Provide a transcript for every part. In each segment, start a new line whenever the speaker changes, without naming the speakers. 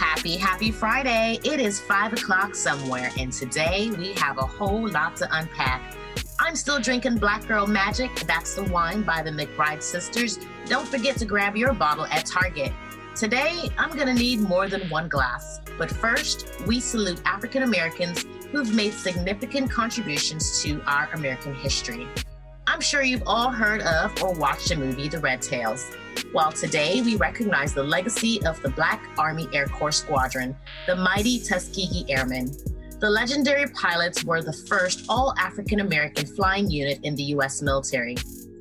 Happy Friday. It is 5 o'clock somewhere, and today we have a whole lot to unpack. I'm still drinking Black Girl Magic. That's the wine by the McBride sisters. Don't forget to grab your bottle at Target. Today, I'm going to need more than one glass. But first, we salute African Americans who've made significant contributions to our American history. I'm sure you've all heard of or watched the movie The Red Tails. Well, today we recognize the legacy of the Black Army Air Corps Squadron, the mighty Tuskegee Airmen. The legendary pilots were the first all-African American flying unit in the U.S. military.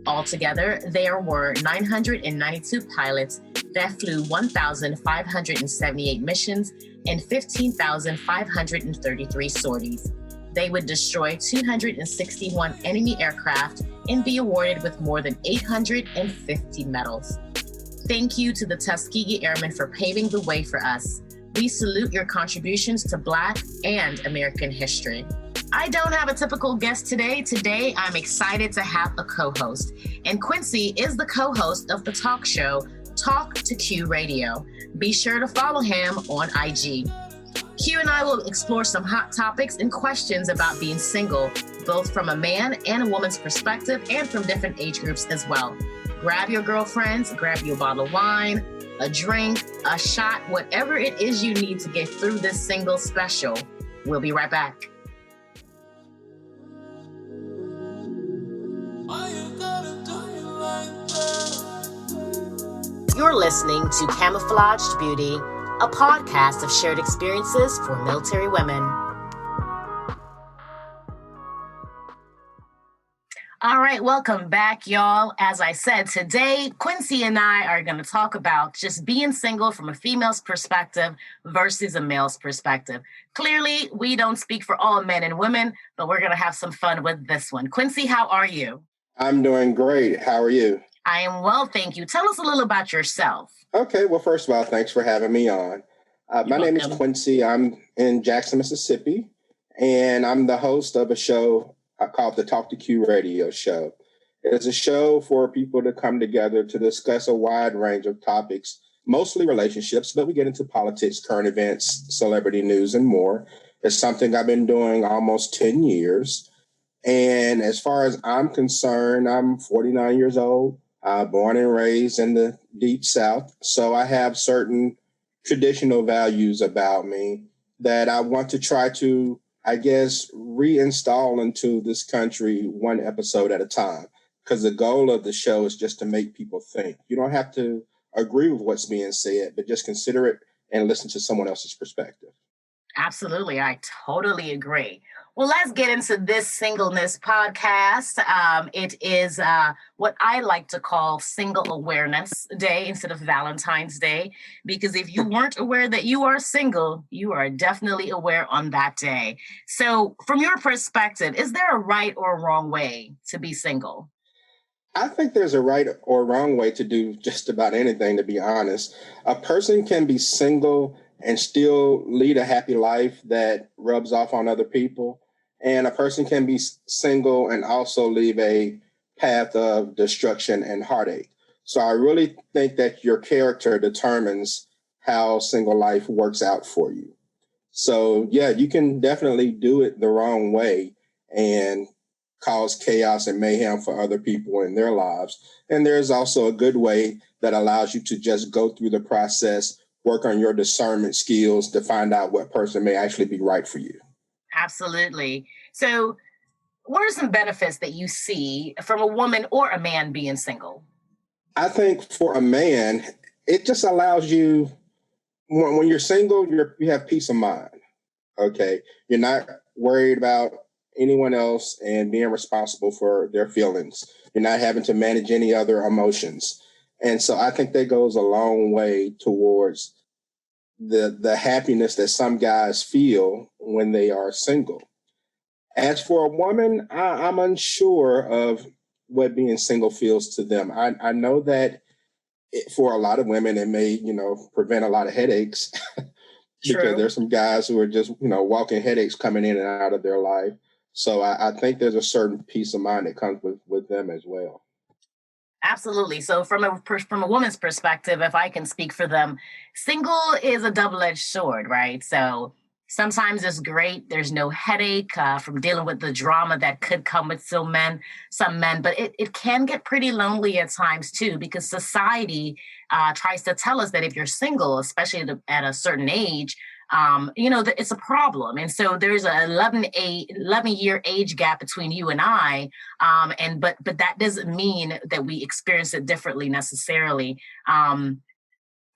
Altogether, there were 992 pilots that flew 1,578 missions and 15,533 sorties. They would destroy 261 enemy aircraft and be awarded with more than 850 medals. Thank you to the Tuskegee Airmen for paving the way for us. We salute your contributions to Black and American history. I don't have a typical guest today. Today, I'm excited to have a co-host. And Quincy is the co-host of the talk show, Talk to Q Radio. Be sure to follow him on IG. Q and I will explore some hot topics and questions about being single, both from a man and a woman's perspective and from different age groups as well. Grab your girlfriends, grab your bottle of wine, a drink, a shot, whatever it is you need to get through this single special. We'll be right back. You're listening to Camouflaged Beauty, a podcast of shared experiences for military women. All right, welcome back, y'all. As I said, today, Quincy and I are going to talk about just being single from a female's perspective versus a male's perspective. Clearly, we don't speak for all men and women, but we're going to have some fun with this one. Quincy, how are you?
I'm doing great. How are you?
I am well, thank you. Tell us a little about yourself.
Okay, well, first of all, thanks for having me on. My name is Quincy. I'm in Jackson, Mississippi, and I'm the host of a show called the Talk to Q Radio Show. It's a show for people to come together to discuss a wide range of topics, mostly relationships, but we get into politics, current events, celebrity news, and more. It's something I've been doing almost 10 years. And as far as I'm concerned, I'm 49 years old, born and raised in the Deep South. So I have certain traditional values about me that I want to try to, I guess, reinstall into this country one episode at a time, because the goal of the show is just to make people think. You don't have to agree with what's being said, but just consider it and listen to someone else's perspective.
Absolutely. I totally agree. Well, let's get into this singleness podcast. It is what I like to call Single Awareness Day instead of Valentine's Day, because if you weren't aware that you are single, you are definitely aware on that day. So from your perspective, is there a right or wrong way to be single?
I think there's a right or wrong way to do just about anything, to be honest. A person can be single and still lead a happy life that rubs off on other people. And a person can be single and also leave a path of destruction and heartache. So I really think that your character determines how single life works out for you. So yeah, you can definitely do it the wrong way and cause chaos and mayhem for other people in their lives. And there's also a good way that allows you to just go through the process, work on your discernment skills to find out what person may actually be right for you.
Absolutely. So what are some benefits that you see from a woman or a man being single?
I think for a man, it just allows you, when you're single, you have peace of mind. Okay. You're not worried about anyone else and being responsible for their feelings. You're not having to manage any other emotions. And so I think that goes a long way towards the happiness that some guys feel when they are single. As for a woman, I'm unsure of what being single feels to them. I know that for a lot of women, it may, prevent a lot of headaches because there's some guys who are just, walking headaches coming in and out of their life. So I think there's a certain peace of mind that comes with them as well.
Absolutely. So from a woman's perspective, if I can speak for them, single is a double-edged sword, right? So sometimes it's great. There's no headache from dealing with the drama that could come with some men, but it can get pretty lonely at times too, because society tries to tell us that if you're single, especially at a certain age, it's a problem. And so there's a 11-year age gap between you and I. But that doesn't mean that we experience it differently necessarily.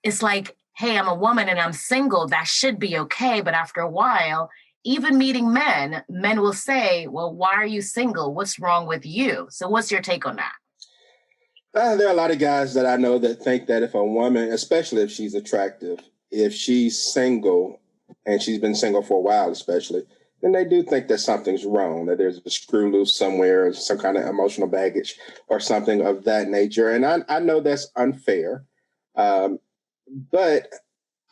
It's like, hey, I'm a woman and I'm single. That should be okay. But after a while, even meeting men will say, well, why are you single? What's wrong with you? So what's your take on that?
There are a lot of guys that I know that think that if a woman, especially if she's attractive, if she's single and she's been single for a while, especially, then they do think that something's wrong, that there's a screw loose somewhere, some kind of emotional baggage or something of that nature. And I know that's unfair. But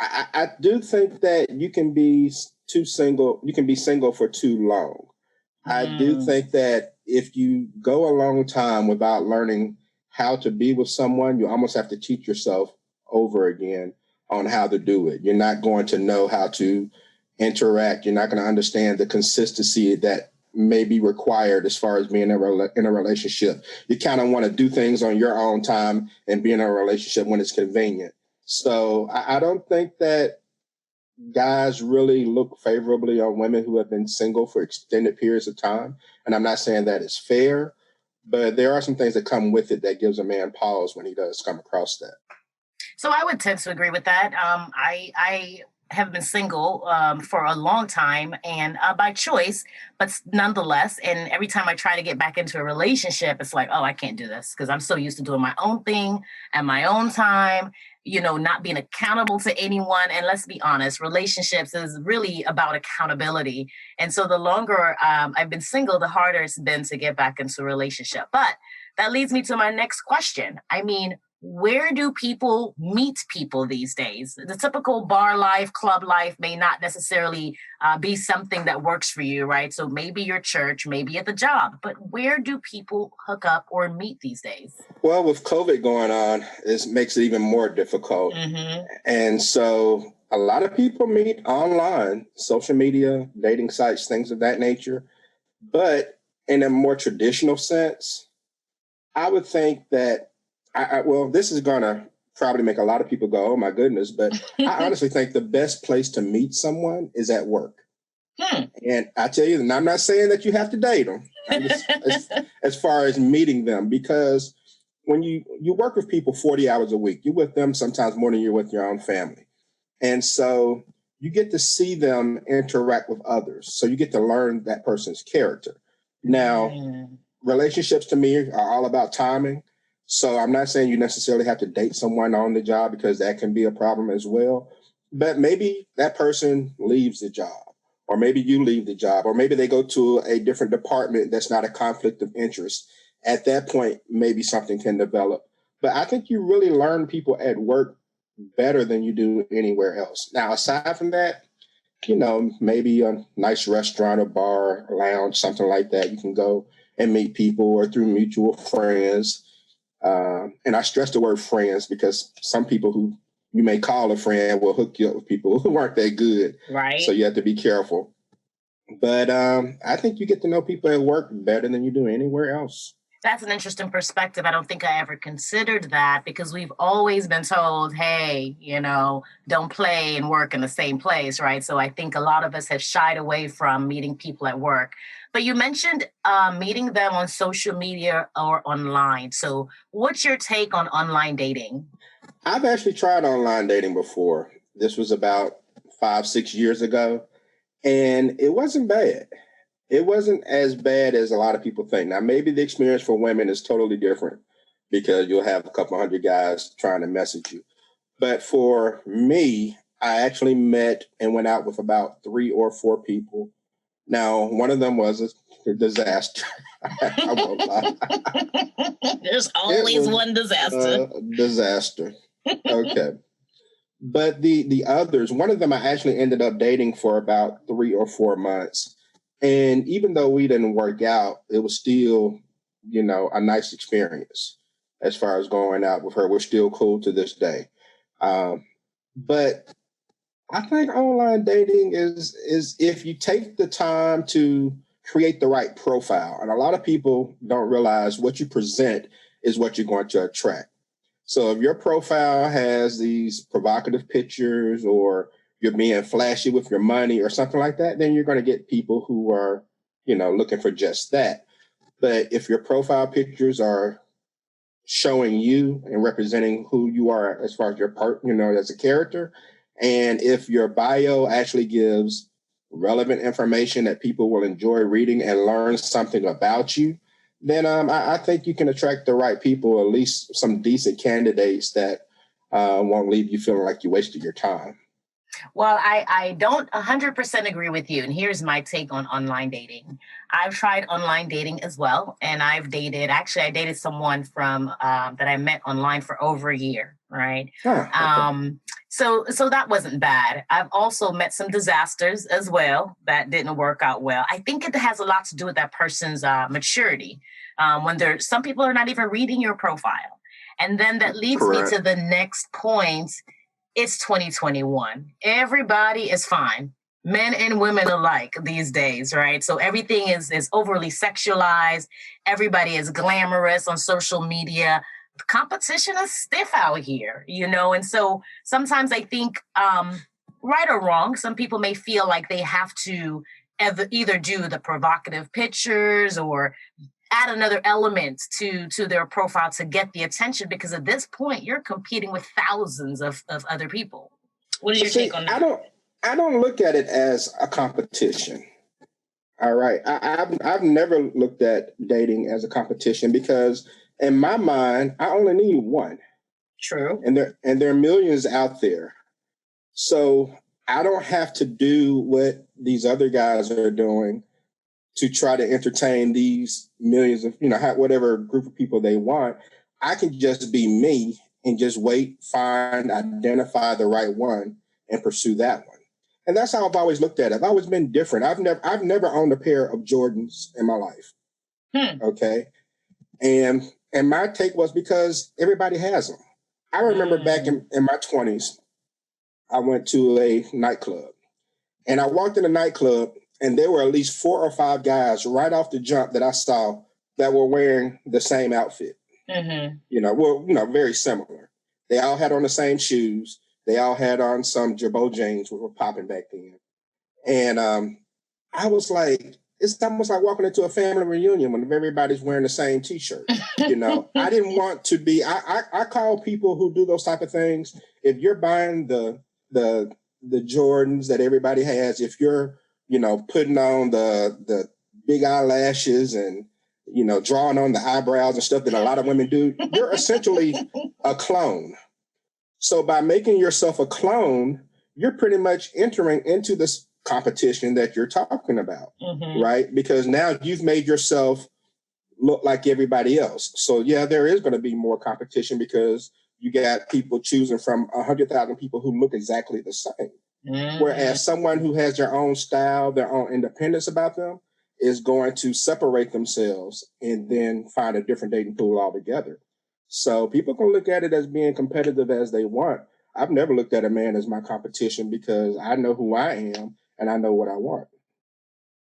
I do think that you can be single for too long. I do think that if you go a long time without learning how to be with someone, you almost have to teach yourself over again on how to do it. You're not going to know how to interact. You're not going to understand the consistency that may be required as far as being in a relationship. You kind of want to do things on your own time and be in a relationship when it's convenient. So I don't think that guys really look favorably on women who have been single for extended periods of time. And I'm not saying that is fair, but there are some things that come with it that gives a man pause when he does come across that.
So I would tend to agree with that. I have been single for a long time and by choice, but nonetheless. And every time I try to get back into a relationship, it's like, oh, I can't do this because I'm so used to doing my own thing at my own time, not being accountable to anyone. And let's be honest, relationships is really about accountability. And so the longer I've been single, the harder it's been to get back into a relationship. But that leads me to my next question. I mean, where do people meet people these days? The typical bar life, club life may not necessarily be something that works for you, right? So maybe your church, maybe at the job, but where do people hook up or meet these days?
Well, with COVID going on, it makes it even more difficult. Mm-hmm. And so a lot of people meet online, social media, dating sites, things of that nature. But in a more traditional sense, I would think that this is going to probably make a lot of people go, oh, my goodness. But I honestly think the best place to meet someone is at work. And I tell you, and I'm not saying that you have to date them as far as meeting them, because when you work with people 40 hours a week, you're with them sometimes more than you're with your own family. And so you get to see them interact with others. So you get to learn that person's character. Now, relationships to me are all about timing. So I'm not saying you necessarily have to date someone on the job because that can be a problem as well. But maybe that person leaves the job, or maybe you leave the job, or maybe they go to a different department that's not a conflict of interest. At that point, maybe something can develop. But I think you really learn people at work better than you do anywhere else. Now, aside from that, maybe a nice restaurant or bar or lounge, something like that, you can go and meet people, or through mutual friends. And I stress the word friends because some people who you may call a friend will hook you up with people who aren't that good.
Right.
So you have to be careful. But I think you get to know people at work better than you do anywhere else.
That's an interesting perspective. I don't think I ever considered that because we've always been told, hey, don't play and work in the same place, right? So I think a lot of us have shied away from meeting people at work. But you mentioned meeting them on social media or online. So what's your take on online dating?
I've actually tried online dating before. This was about 5-6 years ago, and it wasn't bad. It wasn't as bad as a lot of people think. Now, maybe the experience for women is totally different because you'll have a couple hundred guys trying to message you. But for me, I actually met and went out with about 3 or 4 people. Now, one of them was a disaster. I won't lie.
There's always one disaster.
Disaster. Okay. But the others, one of them I actually ended up dating for about 3 or 4 months. And even though we didn't work out, it was still, a nice experience. as far as going out with her. We're still cool to this day. But I think online dating is if you take the time to create the right profile, and a lot of people don't realize what you present is what you're going to attract. So if your profile has these provocative pictures or you're being flashy with your money or something like that, then you're going to get people who are, looking for just that. But if your profile pictures are showing you and representing who you are as far as your part, as a character, and if your bio actually gives relevant information that people will enjoy reading and learn something about you, then I think you can attract the right people, at least some decent candidates that won't leave you feeling like you wasted your time.
Well, I don't 100% agree with you. And here's my take on online dating. I've tried online dating as well. And I dated someone from that I met online for over a year. Right. Okay. So that wasn't bad. I've also met some disasters as well that didn't work out well. I think it has a lot to do with that person's maturity. Some people are not even reading your profile. And then that leads Correct. Me to the next point. It's 2021. Everybody is fine. Men and women alike these days, right? So everything is overly sexualized. Everybody is glamorous on social media. The competition is stiff out here, And so sometimes I think, right or wrong, some people may feel like they have to either do the provocative pictures or add another element to their profile to get the attention, because at this point you're competing with thousands of other people. What is your take on that?
I don't look at it as a competition. All right. I've never looked at dating as a competition because in my mind, I only need one.
True.
And there are millions out there. So I don't have to do what these other guys are doing to try to entertain these millions of, whatever group of people they want. I can just be me and just wait, find, identify the right one and pursue that one. And that's how I've always looked at it. I've always been different. I've never owned a pair of Jordans in my life. Okay. And my take was because everybody has them. I remember back in my 20s, I went to a nightclub and I walked in the nightclub and there were at least 4 or 5 guys right off the jump that I saw that were wearing the same outfit. Mm-hmm. Very similar. They all had on the same shoes. They all had on some Jabot jeans, which were popping back then. And I was like, it's almost like walking into a family reunion when everybody's wearing the same T-shirt. I didn't want to be. I call people who do those type of things. If you're buying the Jordans that everybody has, if you're putting on the big eyelashes and, drawing on the eyebrows and stuff that a lot of women do, you're essentially a clone. So by making yourself a clone, you're pretty much entering into this competition that you're talking about, right? Because now you've made yourself look like everybody else. So yeah, there is going to be more competition because you got people choosing from 100,000 people who look exactly the same. Mm-hmm. Whereas someone who has their own style, their own independence about them is going to separate themselves and then find a different dating pool altogether. So people can look at it as being competitive as they want. I've never looked at a man as my competition because I know who I am and I know what I want.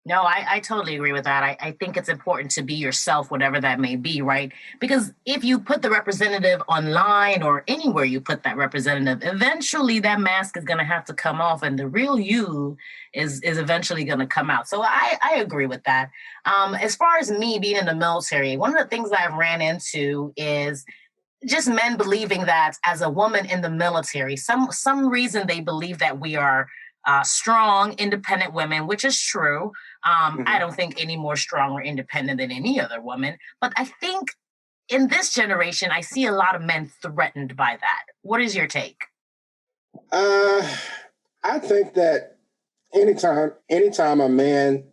No, I totally agree with that. I think it's important to be yourself, whatever that may be, right? Because if you put the representative online or anywhere you put that representative, eventually that mask is going to have to come off and the real you is eventually going to come out. So I agree with that. As far as me being in the military, one of the things I've ran into is just men believing that as a woman in the military, some reason they believe that we are strong, independent women, which is true. I don't think any more strong or independent than any other woman. But I think in this generation, I see a lot of men threatened by that. What is your take?
I think that anytime a man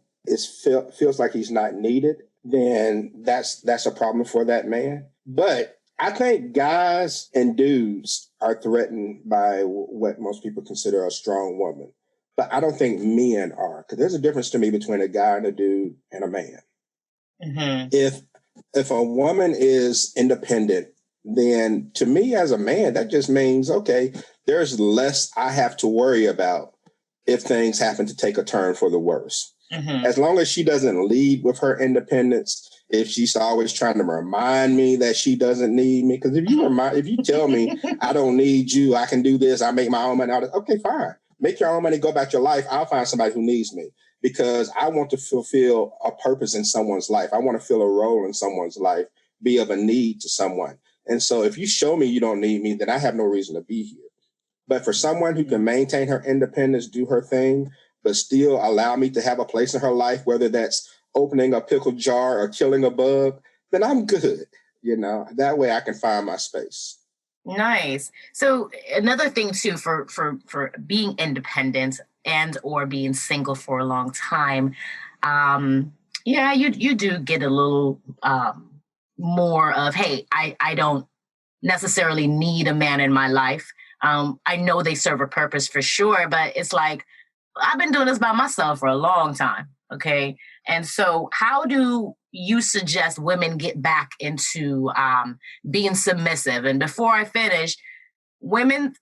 feels like he's not needed, then that's a problem for that man. But I think guys and dudes are threatened by what most people consider a strong woman. But I don't think men are, because there's a difference to me between a guy and a dude and a man. Mm-hmm. If a woman is independent then to me as a man, that just means, okay, there's less I have to worry about if things happen to take a turn for the worse. Mm-hmm. As long as she doesn't lead with her independence, if she's always trying to remind me that she doesn't need me, because if you tell me I don't need you, I can do this, I make my own money, okay, fine. Make your own money, go about your life. I'll find somebody who needs me because I want to fulfill a purpose in someone's life. I want to fill a role in someone's life, be of a need to someone. And so if you show me you don't need me, then I have no reason to be here. But for someone who can maintain her independence, do her thing, but still allow me to have a place in her life, whether that's opening a pickle jar or killing a bug, then I'm good. That way I can find my space.
Nice. So another thing too, for being independent and or being single for a long time, yeah, you do get a little more of, hey, I don't necessarily need a man in my life. I know they serve a purpose for sure, but it's like, I've been doing this by myself for a long time. Okay. And so how do you suggest women get back into being submissive? And before I finish, women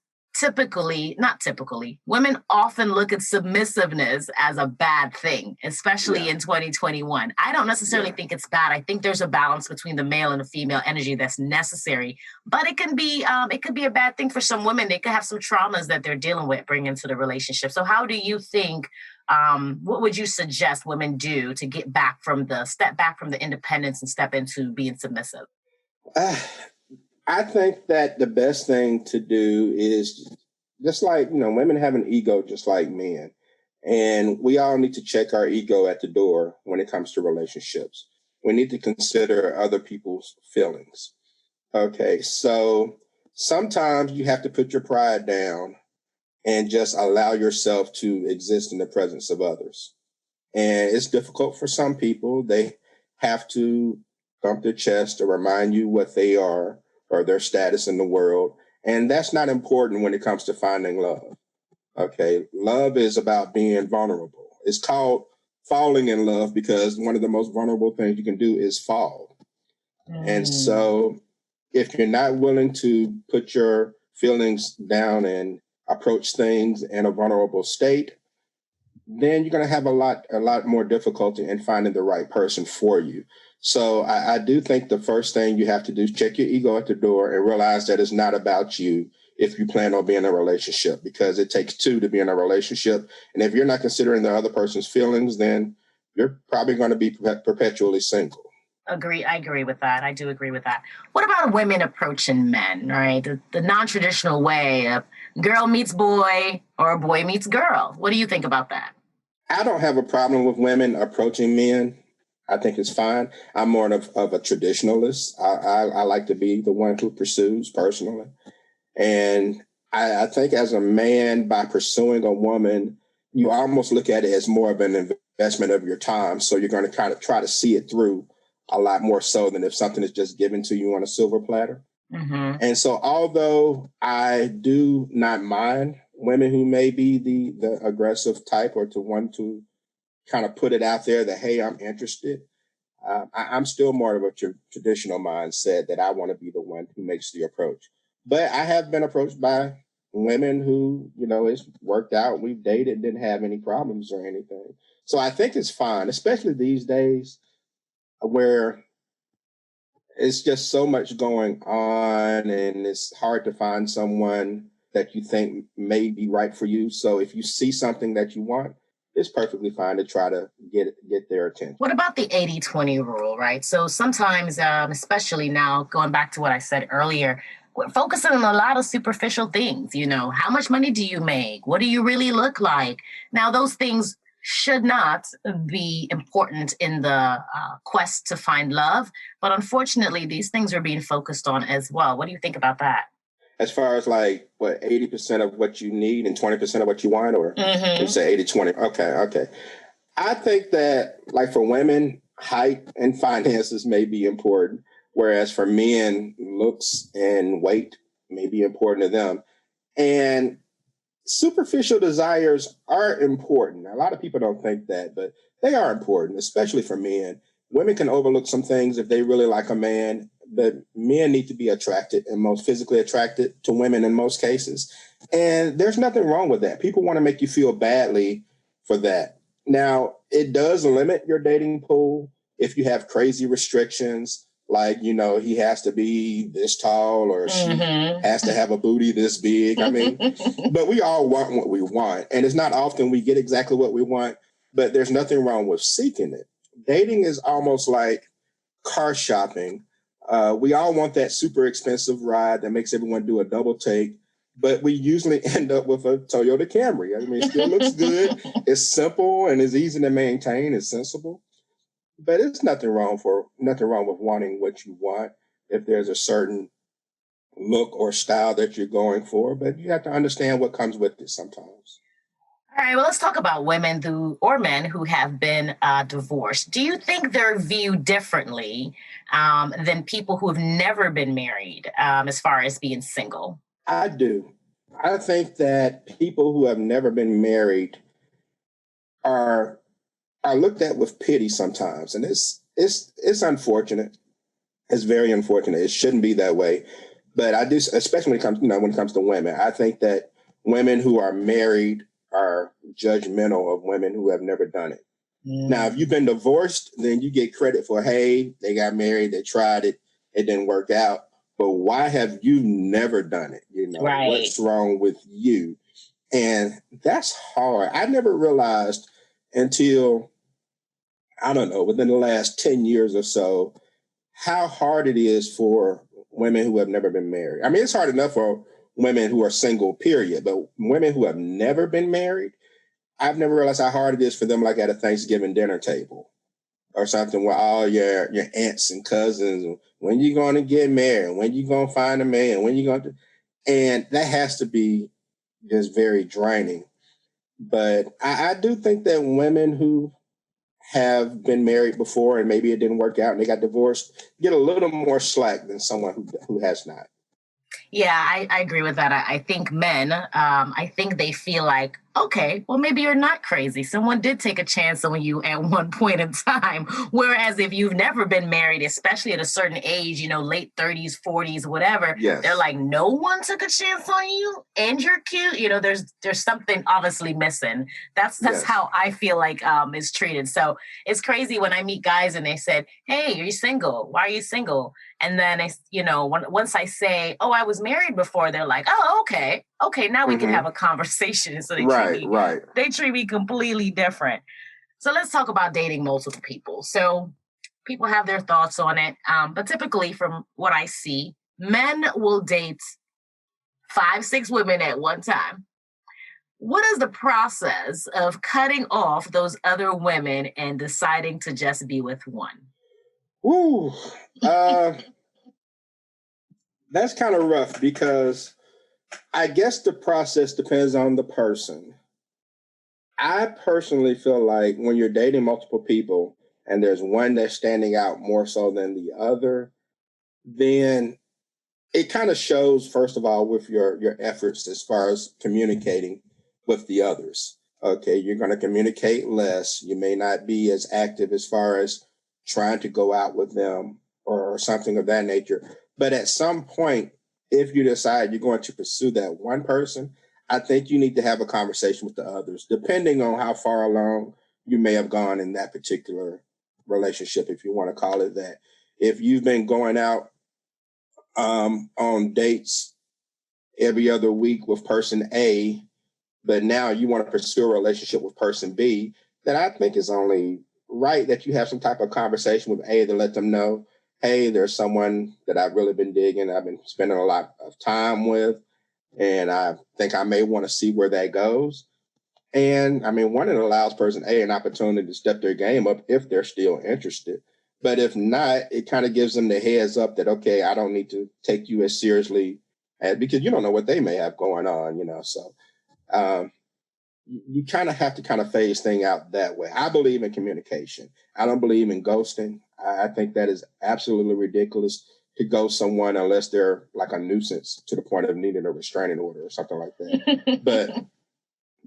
women often look at submissiveness as a bad thing, especially in 2021. I don't necessarily think it's bad. I think there's a balance between the male and the female energy that's necessary, but it can be a bad thing for some women. They could have some traumas that they're dealing with bringing into the relationship. So how do you think, what would you suggest women do to step back from the independence and step into being submissive?
I think that the best thing to do is just like, women have an ego just like men. And we all need to check our ego at the door when it comes to relationships. We need to consider other people's feelings. Okay, so sometimes you have to put your pride down and just allow yourself to exist in the presence of others. And it's difficult for some people. They have to thump their chest to remind you what they are or their status in the world. And that's not important when it comes to finding love. Okay. Love is about being vulnerable. It's called falling in love because one of the most vulnerable things you can do is fall. And so if you're not willing to put your feelings down and approach things in a vulnerable state, then you're going to have a lot more difficulty in finding the right person for you. So I do think the first thing you have to do is check your ego at the door and realize that it's not about you if you plan on being in a relationship, because it takes two to be in a relationship. And if you're not considering the other person's feelings, then you're probably going to be perpetually single.
I agree with that. I do agree with that. What about women approaching men, right? The non-traditional way of girl meets boy or boy meets girl. What do you think about that?
I don't have a problem with women approaching men. I think it's fine. I'm more of a traditionalist. I like to be the one who pursues personally. And I think as a man, by pursuing a woman, you almost look at it as more of an investment of your time. So you're going to kind of try to see it through a lot more so than if something is just given to you on a silver platter. Mm-hmm. And so although I do not mind women who may be the aggressive type or to want to kind of put it out there that, hey, I'm interested. I'm still more of a traditional mindset that I want to be the one who makes the approach. But I have been approached by women who, it's worked out. We've dated, didn't have any problems or anything. So I think it's fine, especially these days where it's just so much going on and it's hard to find someone that you think may be right for you. So if you see something that you want, it's perfectly fine to try to get their attention.
What about the 80-20 rule, right? So sometimes, especially now, going back to what I said earlier, we're focusing on a lot of superficial things. How much money do you make? What do you really look like? Now, those things should not be important in the quest to find love. But unfortunately, these things are being focused on as well. What do you think about that?
As far as 80% of what you need and 20% of what you want, or you say 80-20? Okay. I think that for women, height and finances may be important, whereas for men, looks and weight may be important to them. And superficial desires are important. A lot of people don't think that, but they are important, especially for men. women can overlook some things if they really like a man, but men need to be attracted and most physically attracted to women in most cases. And there's nothing wrong with that. People want to make you feel badly for that. Now, it does limit your dating pool if you have crazy restrictions, like, he has to be this tall or she has to have a booty this big. I mean, but we all want what we want. And it's not often we get exactly what we want, but there's nothing wrong with seeking it. Dating is almost like car shopping. We all want that super expensive ride that makes everyone do a double take, but we usually end up with a Toyota Camry. I mean, it still looks good. It's simple and it's easy to maintain. It's sensible, but it's nothing wrong with wanting what you want if there's a certain look or style that you're going for. But you have to understand what comes with it sometimes.
All right, well, let's talk about women or men who have been divorced. Do you think they're viewed differently than people who have never been married as far as being single?
I do. I think that people who have never been married are looked at with pity sometimes, and it's unfortunate. It's very unfortunate. It shouldn't be that way, but I do, especially when it comes to women. I think that women who are married are judgmental of women who have never done it. Now, if you've been divorced, then you get credit for, hey, they got married, they tried it, it didn't work out. But why have you never done it?
Right.
What's wrong with you? And that's hard. I never realized until, I don't know, within the last 10 years or so, how hard it is for women who have never been married. I mean, it's hard enough for women who are single, period. But women who have never been married, I've never realized how hard it is for them, like at a Thanksgiving dinner table or something where all your aunts and cousins, when you going to get married, when you going to find a man, when you going to, and that has to be just very draining. But I do think that women who have been married before and maybe it didn't work out and they got divorced get a little more slack than someone who has not.
Yeah, I agree with that. I think men, I think they feel like, okay, well, maybe you're not crazy. Someone did take a chance on you at one point in time. Whereas if you've never been married, especially at a certain age, late 30s, 40s, whatever,
yes,
they're like, no one took a chance on you and you're cute. There's something obviously missing. That's
yes,
how I feel like is treated. So it's crazy when I meet guys and they said, hey, are you single? Why are you single? And then, once I say, oh, I was married before, they're like, oh, okay. Now we can have a conversation. So they treat me completely different. So let's talk about dating multiple people. So people have their thoughts on it. But typically from what I see, men will date 5, 6 women at one time. What is the process of cutting off those other women and deciding to just be with one?
Ooh, that's kind of rough because I guess the process depends on the person. I personally feel like when you're dating multiple people and there's one that's standing out more so than the other, then it kind of shows, first of all, with your efforts as far as communicating with the others. Okay, you're going to communicate less. You may not be as active as far as trying to go out with them or something of that nature. But at some point, if you decide you're going to pursue that one person, I think you need to have a conversation with the others, depending on how far along you may have gone in that particular relationship, if you want to call it that. If you've been going out on dates every other week with person A, but now you want to pursue a relationship with person B, then I think it's only right that you have some type of conversation with A to let them know, hey, there's someone that I've really been digging, I've been spending a lot of time with, and I think I may want to see where that goes. And I mean, one, it allows person A an opportunity to step their game up if they're still interested. But if not, it kind of gives them the heads up that, okay, I don't need to take you as seriously because you don't know what they may have going on, So you kind of have to kind of phase things out that way. I believe in communication. I don't believe in ghosting. I think that is absolutely ridiculous to ghost someone unless they're like a nuisance to the point of needing a restraining order or something like that. But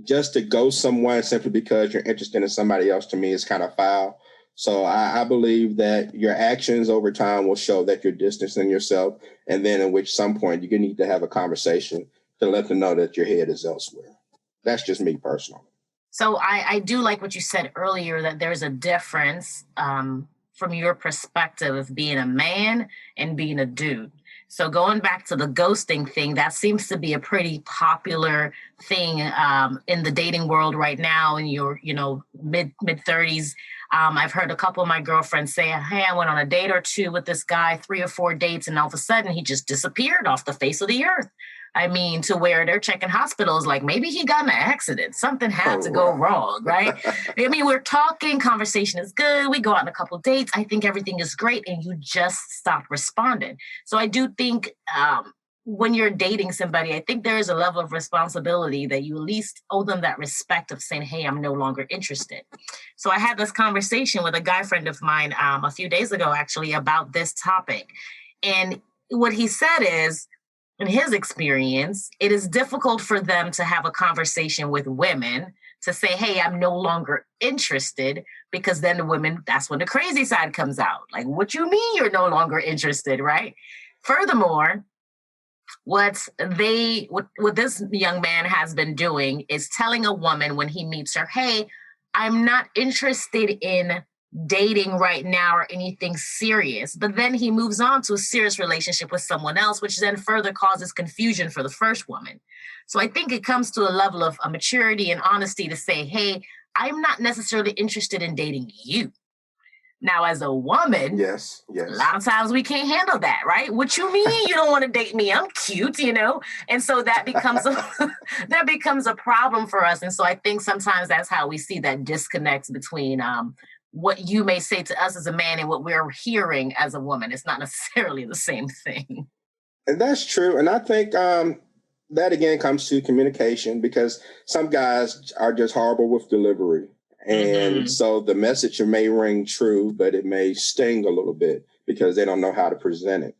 just to ghost someone simply because you're interested in somebody else, to me, is kind of foul. So I believe that your actions over time will show that you're distancing yourself, and then at which some point you need to have a conversation to let them know that your head is elsewhere. That's just me personally.
So I do like what you said earlier, that there's a difference from your perspective of being a man and being a dude. So going back to the ghosting thing, that seems to be a pretty popular thing in the dating world right now in your, mid 30s. I've heard a couple of my girlfriends say, hey, I went on a date or two with this guy, 3 or 4 dates, and all of a sudden he just disappeared off the face of the earth. I mean, to where they're checking hospitals, like maybe he got in an accident. Something had to go wrong, right? I mean, we're talking, conversation is good. We go out on a couple of dates. I think everything is great. And you just stop responding. So I do think when you're dating somebody, I think there is a level of responsibility that you at least owe them that respect of saying, hey, I'm no longer interested. So I had this conversation with a guy friend of mine a few days ago, actually, about this topic. And what he said is, in his experience, it is difficult for them to have a conversation with women to say, hey, I'm no longer interested, because then the women, that's when the crazy side comes out. Like, what you mean you're no longer interested, right? Furthermore, what this young man has been doing is telling a woman when he meets her, hey, I'm not interested in dating right now or anything serious. But then he moves on to a serious relationship with someone else, which then further causes confusion for the first woman. So I think it comes to a level of maturity and honesty to say, hey, I'm not necessarily interested in dating you. Now, as a woman,
yes,
a lot of times we can't handle that, right? What you mean you don't want to date me? I'm cute, And so that becomes that becomes a problem for us. And so I think sometimes that's how we see that disconnect between what you may say to us as a man and what we're hearing as a woman. It's not necessarily the same thing.
And that's true. And I think that again comes to communication, because some guys are just horrible with delivery. And so the message may ring true, but it may sting a little bit because they don't know how to present it.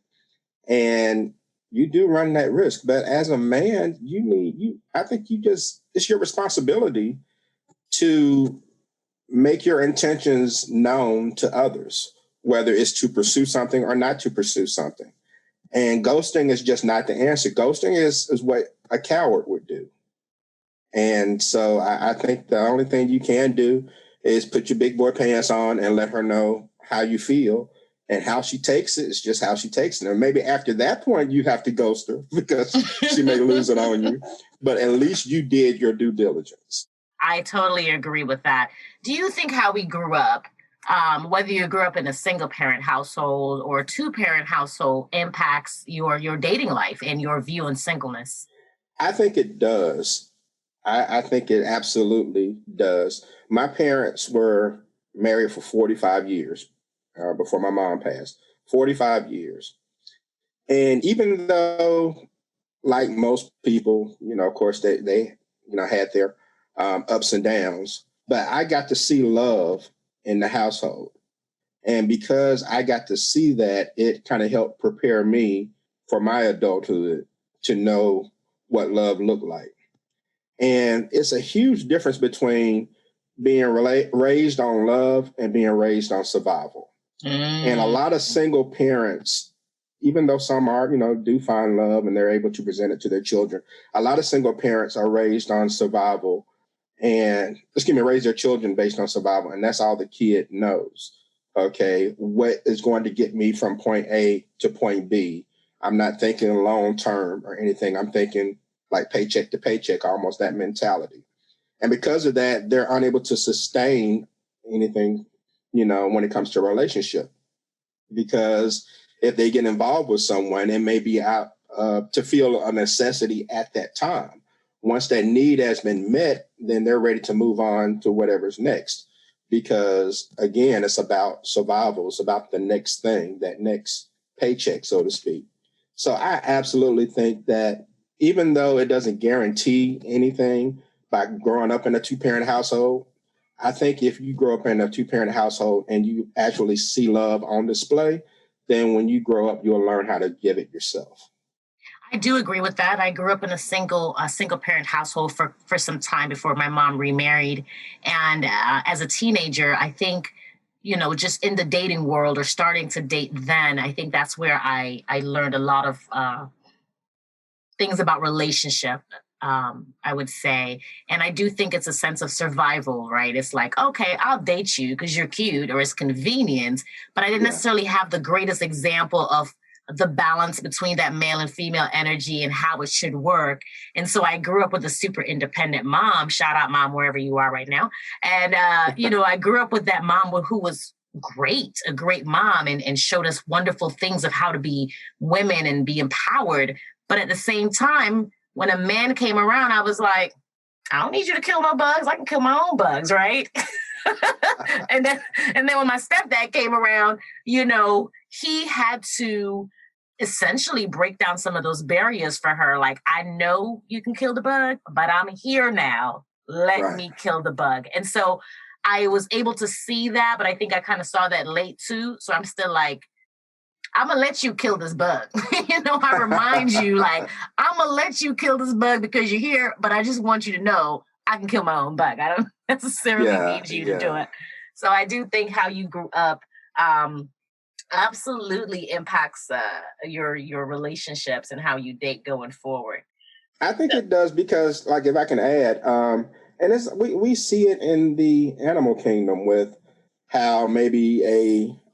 And you do run that risk. But as a man, I think it's your responsibility to make your intentions known to others, whether it's to pursue something or not to pursue something. And ghosting is just not the answer. Ghosting is what a coward would do. And so I think the only thing you can do is put your big boy pants on and let her know how you feel, and how she takes it is just how she takes it. And maybe after that point, you have to ghost her because she may lose it on you. But at least you did your due diligence.
I totally agree with that. Do you think how we grew up, whether you grew up in a single parent household or a 2-parent household, impacts your dating life and your view on singleness?
I think it does. I think it absolutely does. My parents were married for 45 years before my mom passed. 45 years. And even though, like most people, of course, they had their ups and downs, but I got to see love in the household. And because I got to see that, it kind of helped prepare me for my adulthood to know what love looked like. And it's a huge difference between being raised on love and being raised on survival. And a lot of single parents, even though some are, do find love and they're able to present it to their children, a lot of single parents are raised on survival and, raise their children based on survival. And that's all the kid knows. Okay, what is going to get me from point A to point B? I'm not thinking long term or anything. I'm thinking like paycheck to paycheck, almost that mentality. And because of that, they're unable to sustain anything, when it comes to a relationship. Because if they get involved with someone, it may be out to feel a necessity at that time. Once that need has been met, then they're ready to move on to whatever's next. Because again, it's about survival. It's about the next thing, that next paycheck, so to speak. So I absolutely think that even though it doesn't guarantee anything by growing up in a 2-parent household, I think if you grow up in a 2-parent household and you actually see love on display, then when you grow up, you'll learn how to give it yourself.
I do agree with that. I grew up in a single parent household for some time before my mom remarried. And as a teenager, I think, just in the dating world or starting to date then, I think that's where I learned a lot of things about relationship, I would say. And I do think it's a sense of survival, right? It's like, okay, I'll date you because you're cute or it's convenient, but I didn't necessarily have the greatest example of the balance between that male and female energy and how it should work. And so I grew up with a super independent mom, shout out mom, wherever you are right now. And, I grew up with that mom who was a great mom and showed us wonderful things of how to be women and be empowered. But at the same time, when a man came around, I was like, I don't need you to kill no bugs. I can kill my own bugs, right? and then when my stepdad came around, he had to essentially break down some of those barriers for her. Like, I know you can kill the bug, but I'm here now. Let me kill the bug. And so I was able to see that, but I think I kind of saw that late too. So I'm still like, I'm going to let you kill this bug. I remind you, like, I'm going to let you kill this bug because you're here, but I just want you to know I can kill my own bug. I don't necessarily need you to do it. So I do think how you grew up absolutely impacts your relationships and how you date going forward.
I think it does because, like, if I can add, and we see it in the animal kingdom with how maybe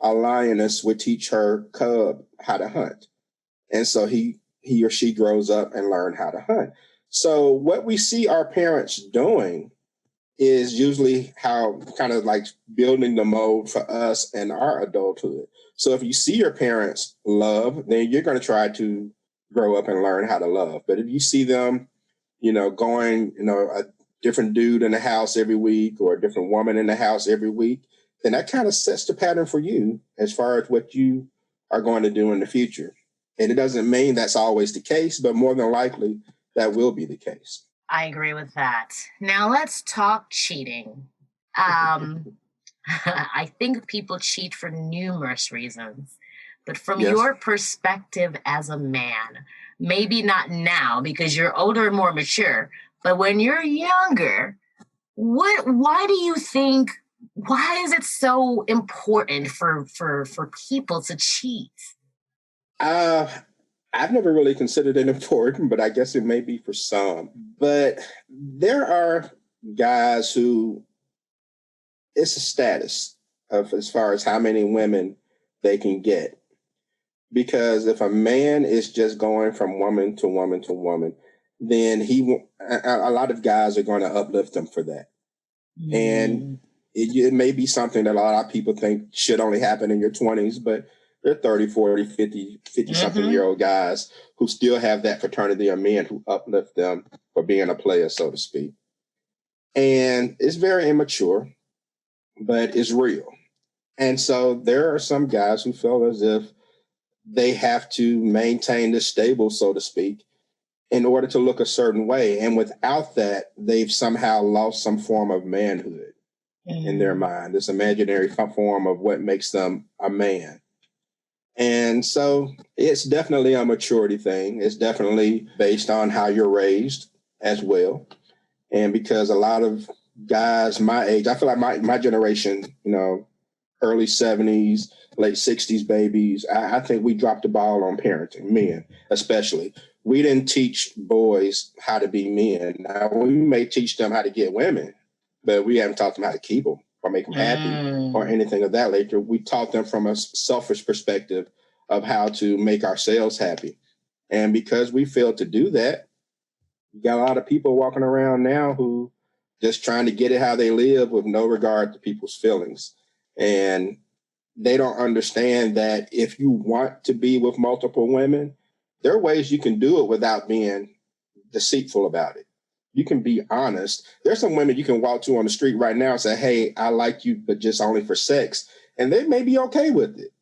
a lioness would teach her cub how to hunt. And so he or she grows up and learn how to hunt. So what we see our parents doing is usually how kind of like building the mold for us and our adulthood. So if you see your parents love, then you're going to try to grow up and learn how to love. But if you see them, going, a different dude in the house every week or a different woman in the house every week, then that kind of sets the pattern for you as far as what you are going to do in the future. And it doesn't mean that's always the case, but more than likely that will be the case.
I agree with that. Now let's talk cheating. I think people cheat for numerous reasons, but from your perspective as a man, maybe not now because you're older and more mature, but when you're younger, why do you think, why is it so important for people to cheat?
I've never really considered it important, but I guess it may be for some. But there are guys who it's a status of as far as how many women they can get. Because if a man is just going from woman to woman to woman, then a lot of guys are going to uplift them for that. Mm. And it may be something that a lot of people think should only happen in your 20s, but they're 30, 40, 50 something year old guys who still have that fraternity of men who uplift them for being a player, so to speak. And it's very immature, but it's real. And so there are some guys who feel as if they have to maintain this stable, so to speak, in order to look a certain way. And without that, they've somehow lost some form of manhood in their mind, this imaginary form of what makes them a man. And so it's definitely a maturity thing. It's definitely based on how you're raised as well. And because a lot of guys my age, I feel like my generation, early 70s, late 60s babies, I think we dropped the ball on parenting, men especially. We didn't teach boys how to be men. Now, we may teach them how to get women, but we haven't taught them how to keep them or make them happy or anything of that nature. We taught them from a selfish perspective of how to make ourselves happy. And because we failed to do that, you got a lot of people walking around now who just trying to get it how they live with no regard to people's feelings. And they don't understand that if you want to be with multiple women, there are ways you can do it without being deceitful about it. You can be honest. There's some women you can walk to on the street right now and say, hey, I like you, but just only for sex. And they may be okay with it.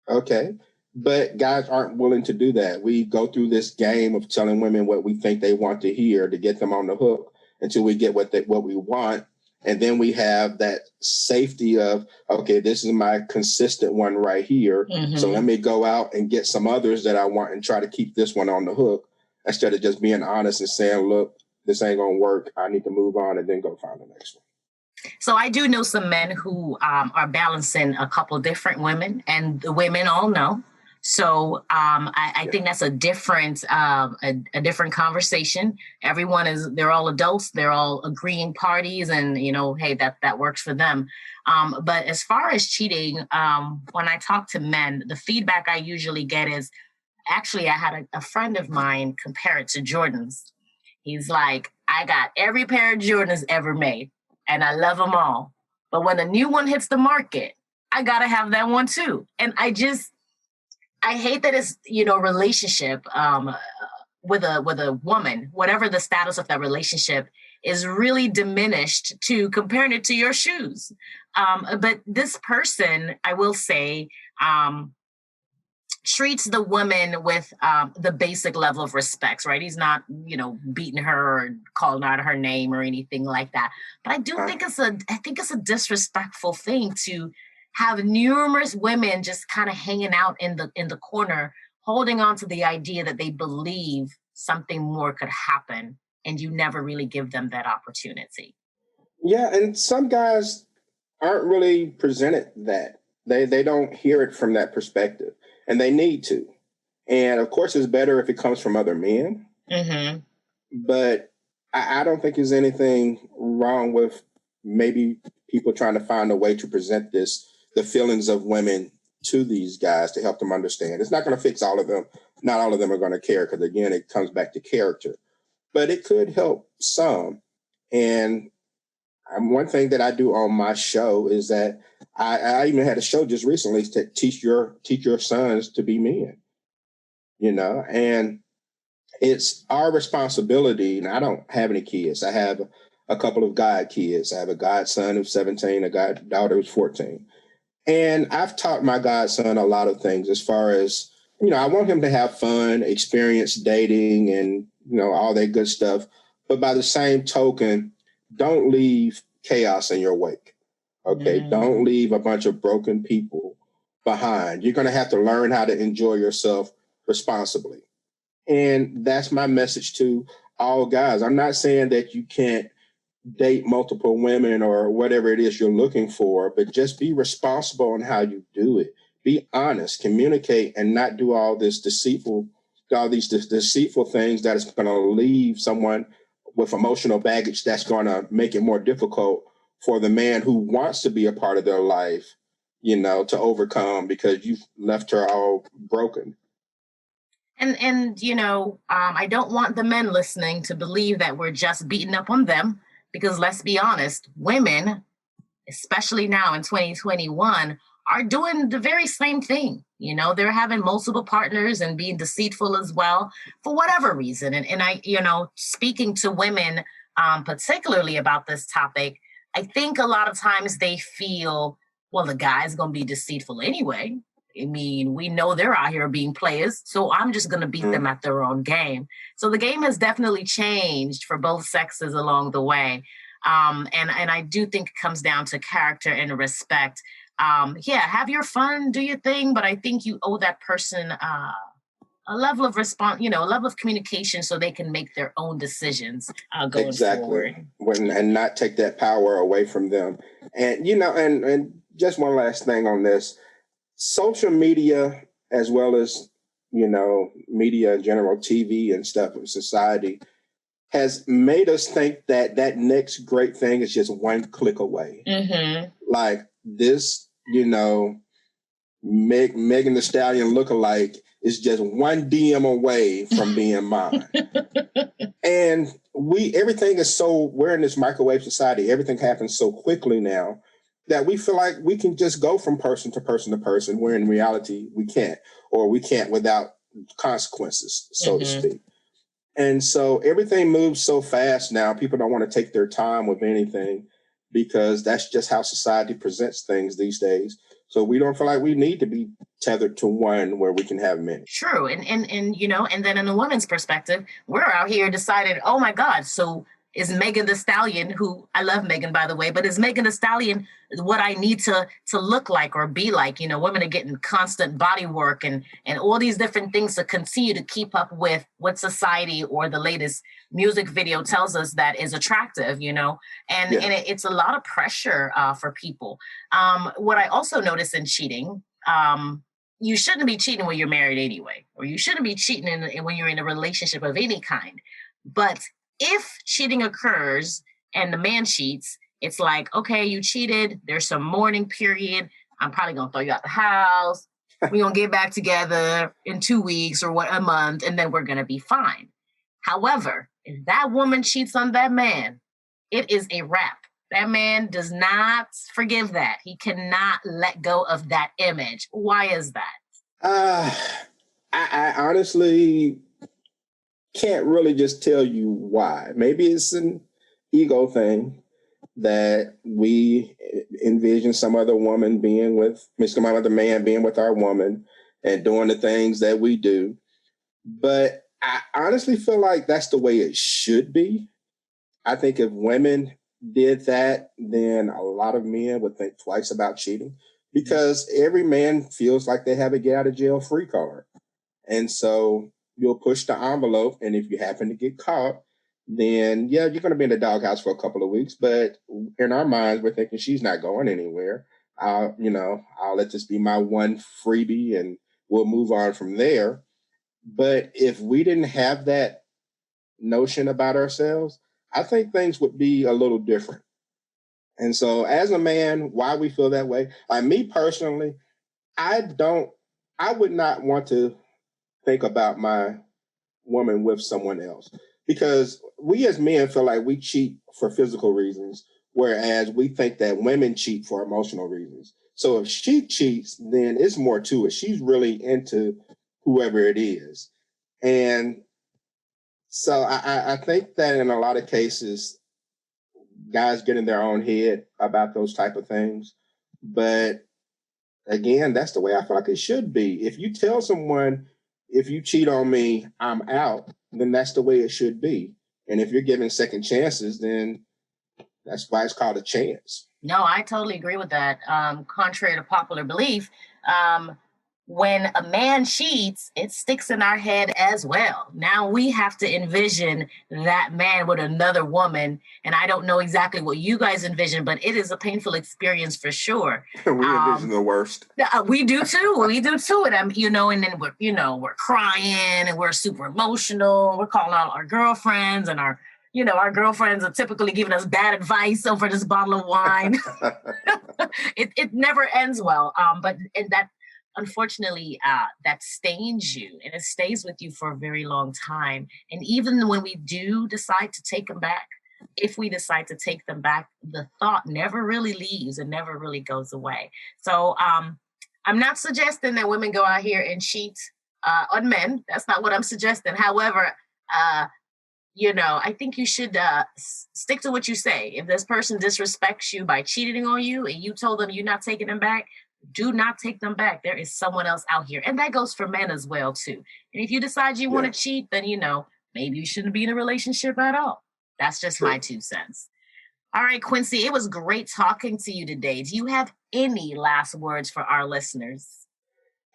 Okay. But guys aren't willing to do that. We go through this game of telling women what we think they want to hear to get them on the hook until we get what we want. And then we have that safety of, okay, this is my consistent one right here. Mm-hmm. So let me go out and get some others that I want and try to keep this one on the hook instead of just being honest and saying, look, this ain't going to work. I need to move on and then go find the next one.
So I do know some men who are balancing a couple different women, and the women all know. So I think that's a different a different conversation. They're all adults, they're all agreeing parties, and hey, that works for them. But as far as cheating, when I talk to men, the feedback I usually get is, actually, I had a friend of mine compare it to Jordans. He's like, I got every pair of Jordans ever made, and I love them all. But when a new one hits the market, I gotta have that one too. And I hate that it's relationship with a woman, whatever the status of that relationship, is really diminished to comparing it to your shoes. But this person, I will say, treats the woman with the basic level of respect, right? He's not, beating her or calling out her name or anything like that. But I do think it's a disrespectful thing to have numerous women just kind of hanging out in the corner, holding on to the idea that they believe something more could happen, and you never really give them that opportunity.
Yeah, and some guys aren't really presented that. They don't hear it from that perspective, and they need to. And of course, it's better if it comes from other men.
Mm-hmm.
But I don't think there's anything wrong with maybe people trying to find a way to present the feelings of women to these guys to help them understand. It's not going to fix all of them. Not all of them are going to care, because again, it comes back to character. But it could help some. And one thing that I do on my show is that I even had a show just recently to teach your sons to be men, and it's our responsibility. And I don't have any kids. I have a couple of god kids. I have a godson who's 17, a goddaughter who's 14. And I've taught my godson a lot of things as far as, I want him to have fun, experience dating and, all that good stuff. But by the same token, don't leave chaos in your wake. Okay. Don't leave a bunch of broken people behind. You're going to have to learn how to enjoy yourself responsibly. And that's my message to all guys. I'm not saying that you can't date multiple women or whatever it is you're looking for, but just be responsible in how you do it. Be honest, communicate, and not do all these deceitful things that is going to leave someone with emotional baggage that's going to make it more difficult for the man who wants to be a part of their life, to overcome, because you've left her all broken.
And I don't want the men listening to believe that we're just beating up on them, because let's be honest, women, especially now in 2021, are doing the very same thing. They're having multiple partners and being deceitful as well, for whatever reason. And I, speaking to women, particularly about this topic, I think a lot of times they feel, well, the guy's going to be deceitful anyway. I mean, we know they're out here being players, so I'm just going to beat them at their own game. So the game has definitely changed for both sexes along the way. And I do think it comes down to character and respect. Have your fun, do your thing, but I think you owe that person a level of response, a level of communication, so they can make their own decisions going forward.
And not take that power away from them. And, and just one last thing on this. Social media, as well as, media in general, TV and stuff of society, has made us think that next great thing is just one click away.
Mm-hmm.
Like this, Megan Thee Stallion lookalike is just one DM away from being mine. And everything is we're in this microwave society. Everything happens so quickly now that we feel like we can just go from person to person to person, where in reality we can't, or we can't without consequences, so to speak. And so everything moves so fast now. People don't want to take their time with anything, because that's just how society presents things these days. So we don't feel like we need to be tethered to one where we can have many.
True. And then in the woman's perspective, we're out here deciding, oh my God, so Is Megan Thee Stallion, who I love Megan, by the way, but is Megan Thee Stallion what I need to look like or be like? You know, women are getting constant body work and all these different things to continue to keep up with what society or the latest music video tells us that is attractive, you know, and it's a lot of pressure for people. What I also notice in cheating, you shouldn't be cheating when you're married anyway, or you shouldn't be cheating when you're in a relationship of any kind. But if cheating occurs and the man cheats, it's like, okay, you cheated. There's some mourning period. I'm probably going to throw you out the house. We're going to get back together in 2 weeks or a month, and then we're going to be fine. However, if that woman cheats on that man, it is a wrap. That man does not forgive that. He cannot let go of that image. Why is that?
I honestly can't really just tell you why. Maybe it's an ego thing that we envision some other man being with our woman and doing the things that we do. But I honestly feel like that's the way it should be. I think if women did that, then a lot of men would think twice about cheating, because every man feels like they have a get out of jail free card. And so you'll push the envelope, and if you happen to get caught, then you're going to be in the doghouse for a couple of weeks. But in our minds, we're thinking she's not going anywhere. I'll let this be my one freebie, and we'll move on from there. But if we didn't have that notion about ourselves, I think things would be a little different. And so as a man, why we feel that way? Like me personally, I would not want to think about my woman with someone else, because we as men feel like we cheat for physical reasons, whereas we think that women cheat for emotional reasons. So if she cheats, then it's more to it. She's really into whoever it is. And so I think that in a lot of cases, guys get in their own head about those type of things. But again, that's the way I feel like it should be. If you tell someone, if you cheat on me, I'm out, then that's the way it should be. And if you're giving second chances, then that's why it's called a chance.
No, I totally agree with that. Contrary to popular belief, when a man cheats, it sticks in our head as well. Now we have to envision that man with another woman. And I don't know exactly what you guys envision, but it is a painful experience for sure.
We envision the worst.
We do too. We do too. And and then we're crying and we're super emotional. We're calling out our girlfriends, and our girlfriends are typically giving us bad advice over this bottle of wine. It never ends well. That, unfortunately, that stains you, and it stays with you for a very long time. And even when we do decide to take them back, if we decide to take them back, the thought never really leaves and never really goes away. So I'm not suggesting that women go out here and cheat on men. That's not what I'm suggesting. However, I think you should stick to what you say. If this person disrespects you by cheating on you and you told them you're not taking them back, do not take them back. There is someone else out here. And that goes for men as well, too. And if you decide you want to cheat, then, maybe you shouldn't be in a relationship at all. That's just my 2 cents. All right, Quincy, it was great talking to you today. Do you have any last words for our listeners?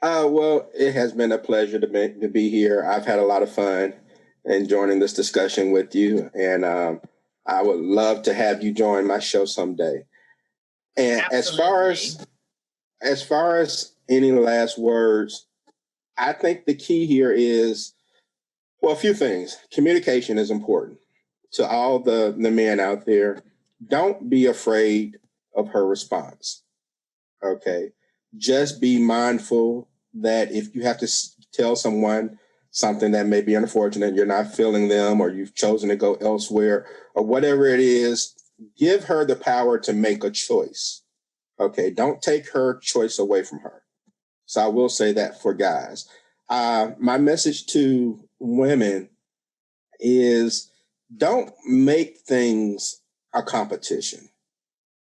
Well, it has been a pleasure to be here. I've had a lot of fun in joining this discussion with you. And I would love to have you join my show someday. And
Absolutely.
as far as any last words, I think the key here is, a few things. Communication is important. To all the men out there, don't be afraid of her response. Okay. Just be mindful that if you have to tell someone something that may be unfortunate, you're not feeling them, or you've chosen to go elsewhere, or whatever it is, give her the power to make a choice. Okay, don't take her choice away from her. So I will say that for guys. My message to women is, don't make things a competition.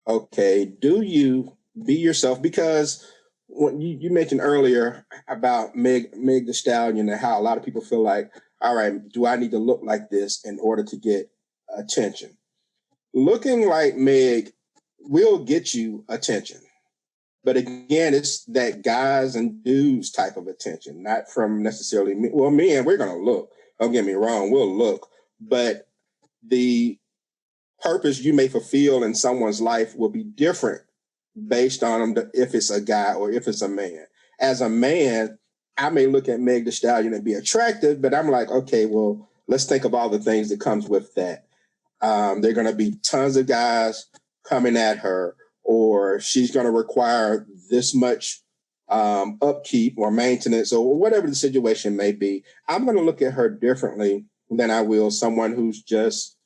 Okay, do you be yourself? Because when you mentioned earlier about Meg Thee Stallion and how a lot of people feel like, all right, do I need to look like this in order to get attention. Looking like Meg will get you attention. But again, it's that guys and dudes type of attention, not from necessarily me. Well, men, we're going to look. Don't get me wrong, we'll look. But the purpose you may fulfill in someone's life will be different based on if it's a guy or if it's a man. As a man, I may look at Meg Thee Stallion and be attractive, but I'm like, okay, well, let's think of all the things that comes with that. There are going to be tons of guys coming at her, or she's going to require this much upkeep or maintenance or whatever the situation may be. I'm going to look at her differently than I will someone who's just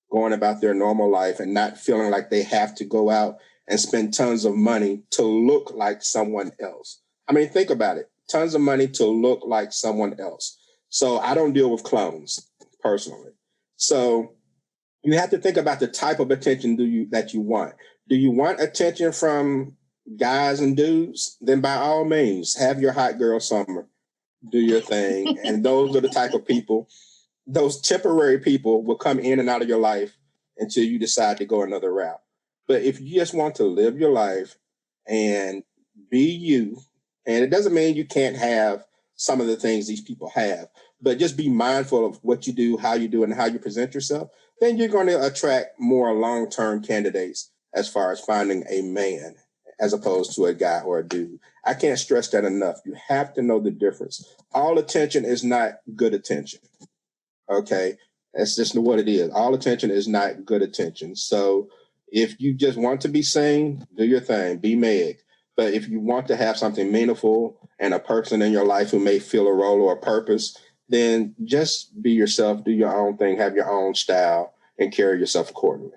going about their normal life and not feeling like they have to go out and spend tons of money to look like someone else. I mean, think about it. Tons of money to look like someone else. So I don't deal with clones personally. So you have to think about the type of attention that you want. Do you want attention from guys and dudes? Then by all means, have your hot girl summer. Do your thing. And those are the type of people, those temporary people will come in and out of your life until you decide to go another route. But if you just want to live your life and be you, and it doesn't mean you can't have some of the things these people have, but just be mindful of what you do, how you do, and how you present yourself, then you're going to attract more long-term candidates as far as finding a man as opposed to a guy or a dude. I can't stress that enough. You have to know the difference. All attention is not good attention. Okay? That's just what it is. All attention is not good attention. So if you just want to be seen, do your thing, be Meg. But if you want to have something meaningful and a person in your life who may fill a role or a purpose, then just be yourself, do your own thing, have your own style, and carry yourself accordingly.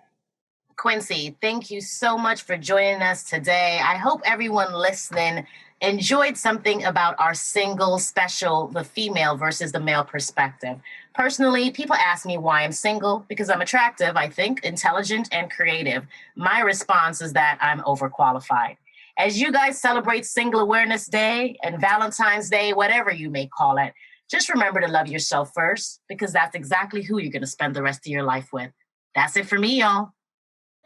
Quincy, thank you so much for joining us today. I hope everyone listening enjoyed something about our single special, the female versus the male perspective. Personally, people ask me why I'm single because I'm attractive, I think, intelligent, and creative. My response is that I'm overqualified. As you guys celebrate Single Awareness Day and Valentine's Day, whatever you may call it, just remember to love yourself first, because that's exactly who you're going to spend the rest of your life with. That's it for me, y'all.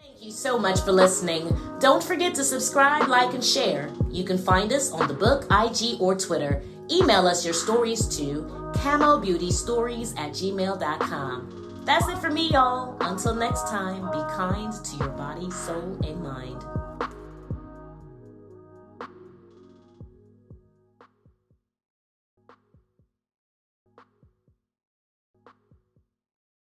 Thank you so much for listening. Don't forget to subscribe, like, and share. You can find us on the book, IG, or Twitter. Email us your stories to camobeautystories@gmail.com. That's it for me, y'all. Until next time, be kind to your body, soul, and mind.